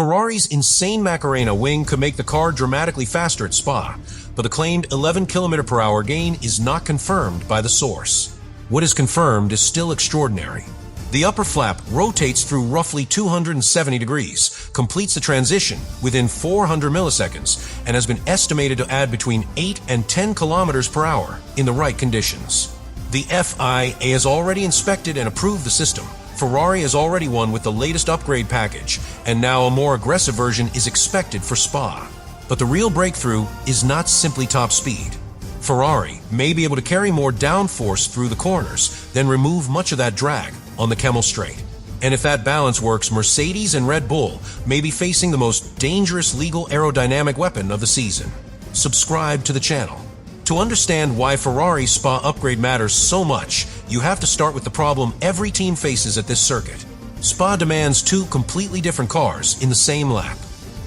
Ferrari's INSANE Macarena wing could make the car dramatically faster at Spa, but the claimed 11 km/h gain is not confirmed by the source. What is confirmed is still extraordinary. The upper flap rotates through roughly 270 degrees, completes the transition within 400 milliseconds, and has been estimated to add between 8 and 10 km/h in the right conditions. The FIA has already inspected and approved the system. Ferrari has already won with the latest upgrade package, and now a more aggressive version is expected for Spa. But the real breakthrough is not simply top speed. Ferrari may be able to carry more downforce through the corners, then remove much of that drag on the Kemmel Straight. And if that balance works, Mercedes and Red Bull may be facing the most dangerous legal aerodynamic weapon of the season. Subscribe to the channel. To understand why Ferrari's Spa upgrade matters so much, you have to start with the problem every team faces at this circuit. Spa demands two completely different cars in the same lap.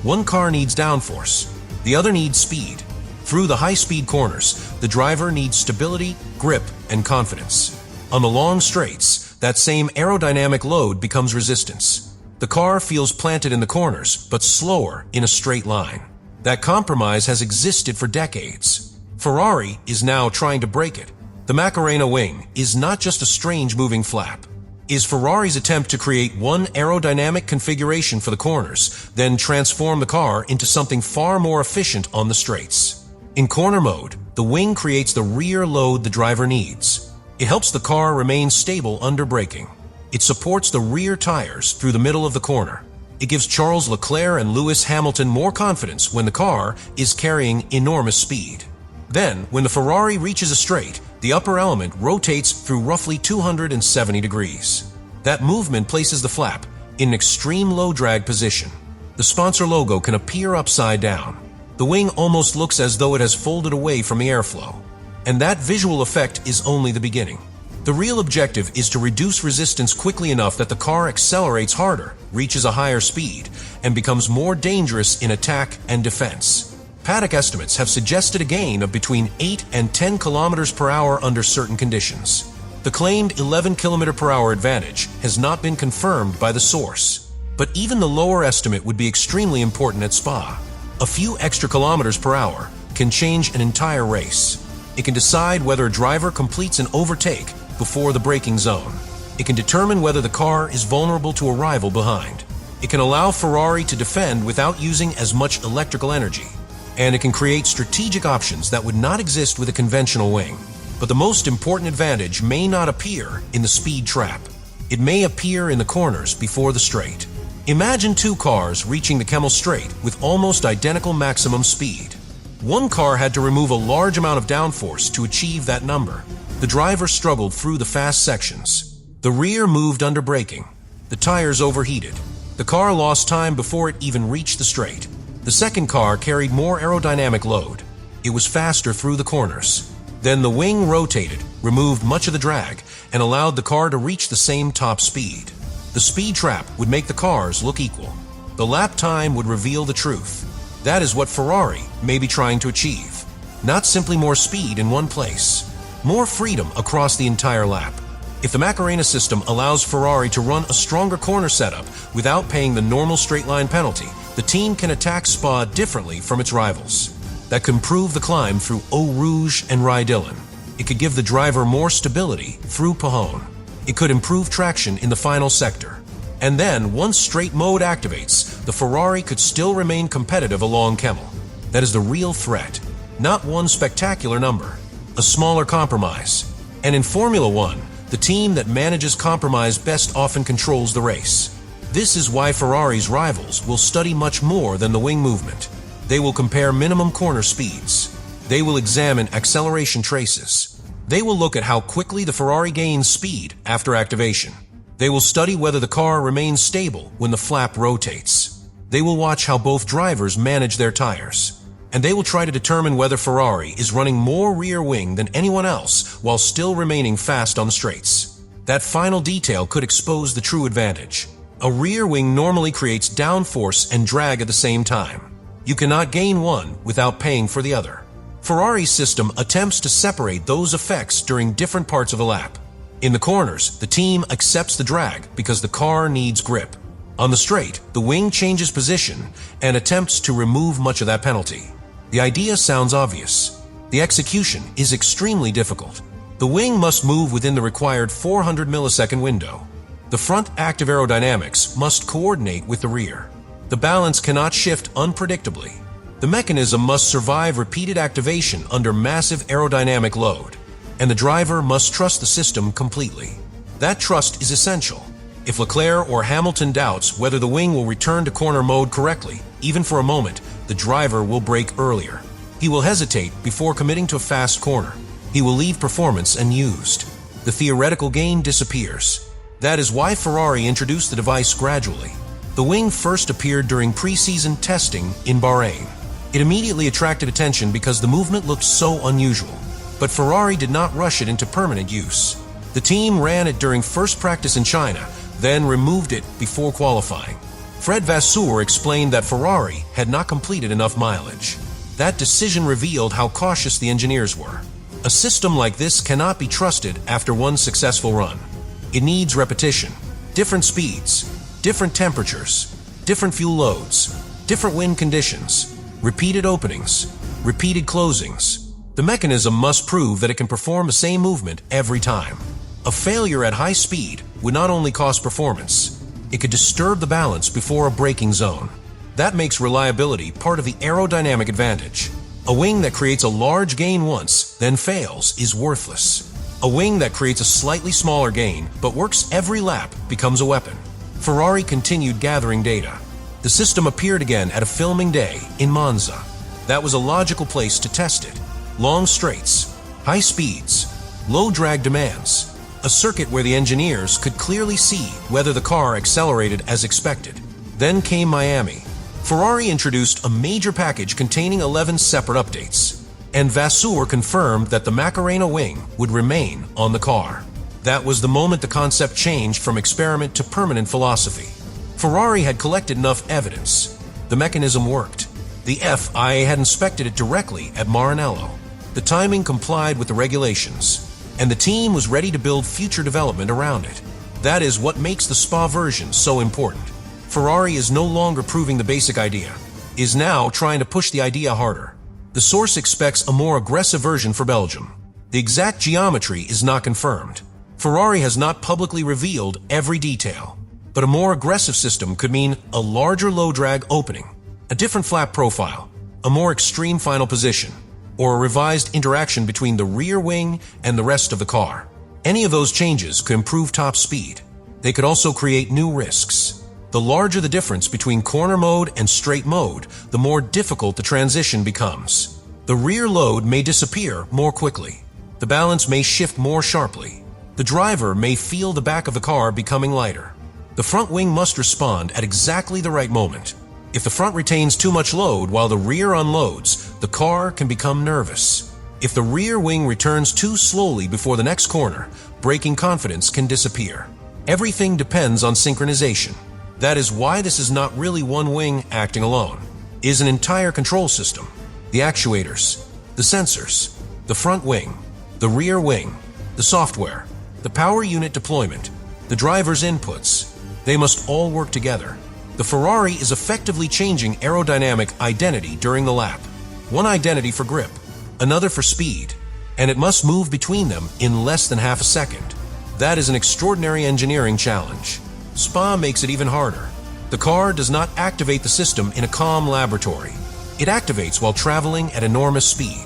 One car needs downforce, the other needs speed. Through the high-speed corners, the driver needs stability, grip, and confidence. On the long straights, that same aerodynamic load becomes resistance. The car feels planted in the corners, but slower in a straight line. That compromise has existed for decades. Ferrari is now trying to break it. The Macarena wing is not just a strange moving flap. It is Ferrari's attempt to create one aerodynamic configuration for the corners, then transform the car into something far more efficient on the straights. In corner mode, the wing creates the rear load the driver needs. It helps the car remain stable under braking. It supports the rear tires through the middle of the corner. It gives Charles Leclerc and Lewis Hamilton more confidence when the car is carrying enormous speed. Then, when the Ferrari reaches a straight, the upper element rotates through roughly 270 degrees. That movement places the flap in an extreme low drag position. The sponsor logo can appear upside down. The wing almost looks as though it has folded away from the airflow. And that visual effect is only the beginning. The real objective is to reduce resistance quickly enough that the car accelerates harder, reaches a higher speed, and becomes more dangerous in attack and defense. Paddock estimates have suggested a gain of between 8 and 10 km/h under certain conditions. The claimed 11 km/h advantage has not been confirmed by the source, but even the lower estimate would be extremely important at Spa. A few extra km/h can change an entire race. It can decide whether a driver completes an overtake before the braking zone. It can determine whether the car is vulnerable to a rival behind. It can allow Ferrari to defend without using as much electrical energy. And it can create strategic options that would not exist with a conventional wing. But the most important advantage may not appear in the speed trap. It may appear in the corners before the straight. Imagine two cars reaching the Kemmel Straight with almost identical maximum speed. One car had to remove a large amount of downforce to achieve that number. The driver struggled through the fast sections. The rear moved under braking. The tires overheated. The car lost time before it even reached the straight. The second car carried more aerodynamic load. It was faster through the corners. Then the wing rotated, removed much of the drag, and allowed the car to reach the same top speed. The speed trap would make the cars look equal. The lap time would reveal the truth. That is what Ferrari may be trying to achieve. Not simply more speed in one place, more freedom across the entire lap. If the Macarena system allows Ferrari to run a stronger corner setup without paying the normal straight line penalty, the team can attack Spa differently from its rivals. That could improve the climb through Eau Rouge and Rydillon. It could give the driver more stability through Pahon. It could improve traction in the final sector. And then, once straight mode activates, the Ferrari could still remain competitive along Kemmel. That is the real threat. Not one spectacular number, a smaller compromise. And in Formula One, the team that manages compromise best often controls the race. This is why Ferrari's rivals will study much more than the wing movement. They will compare minimum corner speeds. They will examine acceleration traces. They will look at how quickly the Ferrari gains speed after activation. They will study whether the car remains stable when the flap rotates. They will watch how both drivers manage their tires. And they will try to determine whether Ferrari is running more rear wing than anyone else while still remaining fast on the straights. That final detail could expose the true advantage. A rear wing normally creates downforce and drag at the same time. You cannot gain one without paying for the other. Ferrari's system attempts to separate those effects during different parts of a lap. In the corners, the team accepts the drag because the car needs grip. On the straight, the wing changes position and attempts to remove much of that penalty. The idea sounds obvious. The execution is extremely difficult. The wing must move within the required 400 millisecond window. The front active aerodynamics must coordinate with the rear. The balance cannot shift unpredictably. The mechanism must survive repeated activation under massive aerodynamic load, and the driver must trust the system completely. That trust is essential. If Leclerc or Hamilton doubts whether the wing will return to corner mode correctly, even for a moment, the driver will brake earlier. He will hesitate before committing to a fast corner. He will leave performance unused. The theoretical gain disappears. That is why Ferrari introduced the device gradually. The wing first appeared during pre-season testing in Bahrain. It immediately attracted attention because the movement looked so unusual. But Ferrari did not rush it into permanent use. The team ran it during first practice in China, then removed it before qualifying. Fred Vasseur explained that Ferrari had not completed enough mileage. That decision revealed how cautious the engineers were. A system like this cannot be trusted after one successful run. It needs repetition, different speeds, different temperatures, different fuel loads, different wind conditions, repeated openings, repeated closings. The mechanism must prove that it can perform the same movement every time. A failure at high speed would not only cost performance, it could disturb the balance before a braking zone. That makes reliability part of the aerodynamic advantage. A wing that creates a large gain once, then fails, is worthless. A wing that creates a slightly smaller gain, but works every lap, becomes a weapon. Ferrari continued gathering data. The system appeared again at a filming day in Monza. That was a logical place to test it. Long straights, high speeds, low drag demands, a circuit where the engineers could clearly see whether the car accelerated as expected. Then came Miami. Ferrari introduced a major package containing 11 separate updates, and Vasseur confirmed that the Macarena wing would remain on the car. That was the moment the concept changed from experiment to permanent philosophy. Ferrari had collected enough evidence. The mechanism worked. The FIA had inspected it directly at Maranello. The timing complied with the regulations, and the team was ready to build future development around it. That is what makes the Spa version so important. Ferrari is no longer proving the basic idea, is now trying to push the idea harder. The source expects a more aggressive version for Belgium. The exact geometry is not confirmed. Ferrari has not publicly revealed every detail, but a more aggressive system could mean a larger low drag opening, a different flap profile, a more extreme final position, or a revised interaction between the rear wing and the rest of the car. Any of those changes could improve top speed. They could also create new risks. The larger the difference between corner mode and straight mode, the more difficult the transition becomes. The rear load may disappear more quickly. The balance may shift more sharply. The driver may feel the back of the car becoming lighter. The front wing must respond at exactly the right moment. If the front retains too much load while the rear unloads, the car can become nervous. If the rear wing returns too slowly before the next corner, braking confidence can disappear. Everything depends on synchronization. That is why this is not really one wing acting alone. It is an entire control system. The actuators, the sensors, the front wing, the rear wing, the software, the power unit deployment, the driver's inputs. They must all work together. The Ferrari is effectively changing aerodynamic identity during the lap. One identity for grip, another for speed, and it must move between them in less than half a second. That is an extraordinary engineering challenge. Spa makes it even harder. The car does not activate the system in a calm laboratory. It activates while traveling at enormous speed.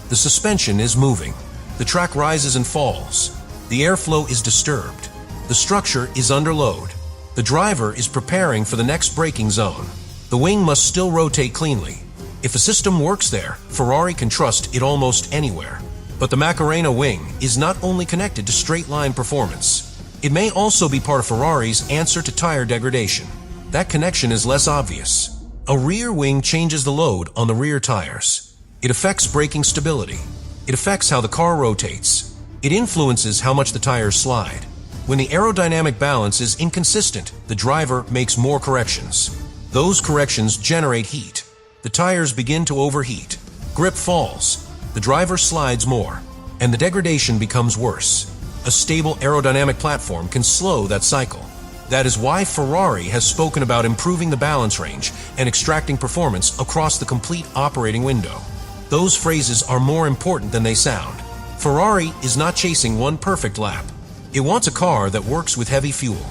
The suspension is moving. The track rises and falls. The airflow is disturbed. The structure is under load. The driver is preparing for the next braking zone. The wing must still rotate cleanly. If the system works there, Ferrari can trust it almost anywhere. But the Macarena wing is not only connected to straight-line performance. It may also be part of Ferrari's answer to tire degradation. That connection is less obvious. A rear wing changes the load on the rear tires. It affects braking stability. It affects how the car rotates. It influences how much the tires slide. When the aerodynamic balance is inconsistent, the driver makes more corrections. Those corrections generate heat. The tires begin to overheat. Grip falls. The driver slides more, and the degradation becomes worse. A stable aerodynamic platform can slow that cycle. That is why Ferrari has spoken about improving the balance range and extracting performance across the complete operating window. Those phrases are more important than they sound. Ferrari is not chasing one perfect lap. It wants a car that works with heavy fuel,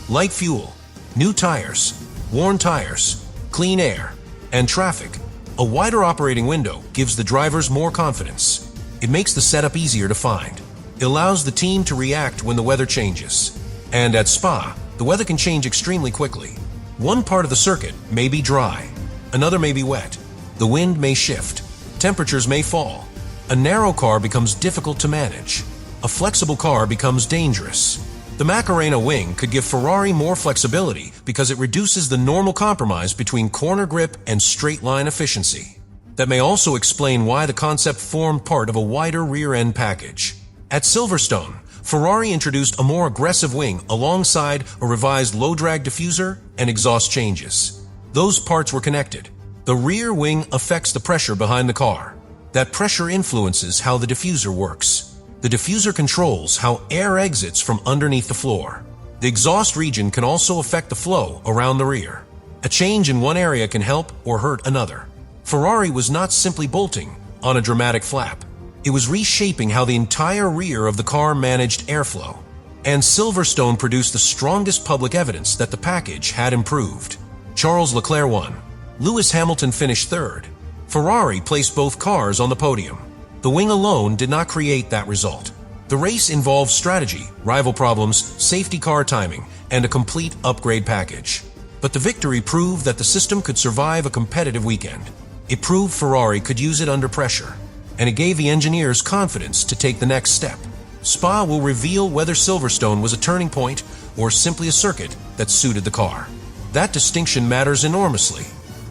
light fuel, new tires, worn tires, clean air, and traffic. A wider operating window gives the drivers more confidence. It makes the setup easier to find. It allows the team to react when the weather changes. And at Spa, the weather can change extremely quickly. One part of the circuit may be dry, another may be wet. The wind may shift, temperatures may fall. A narrow car becomes difficult to manage. A flexible car becomes dangerous. The Macarena wing could give Ferrari more flexibility because it reduces the normal compromise between corner grip and straight line efficiency. That may also explain why the concept formed part of a wider rear-end package. At Silverstone, Ferrari introduced a more aggressive wing alongside a revised low-drag diffuser and exhaust changes. Those parts were connected. The rear wing affects the pressure behind the car. That pressure influences how the diffuser works. The diffuser controls how air exits from underneath the floor. The exhaust region can also affect the flow around the rear. A change in one area can help or hurt another. Ferrari was not simply bolting on a dramatic flap. It was reshaping how the entire rear of the car managed airflow. And Silverstone produced the strongest public evidence that the package had improved. Charles Leclerc won. Lewis Hamilton finished third. Ferrari placed both cars on the podium. The wing alone did not create that result. The race involved strategy, rival problems, safety car timing, and a complete upgrade package. But the victory proved that the system could survive a competitive weekend. It proved Ferrari could use it under pressure, and it gave the engineers confidence to take the next step. Spa will reveal whether Silverstone was a turning point or simply a circuit that suited the car. That distinction matters enormously.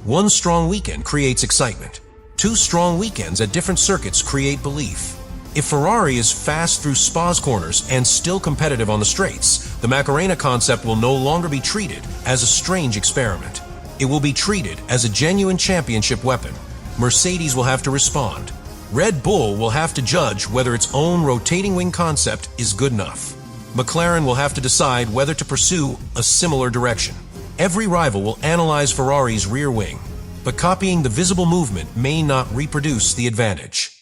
One strong weekend creates excitement. Two strong weekends at different circuits create belief. If Ferrari is fast through Spa's corners and still competitive on the straights, the Macarena concept will no longer be treated as a strange experiment. It will be treated as a genuine championship weapon. Mercedes will have to respond. Red Bull will have to judge whether its own rotating wing concept is good enough. McLaren will have to decide whether to pursue a similar direction. Every rival will analyze Ferrari's rear wing, but copying the visible movement may not reproduce the advantage.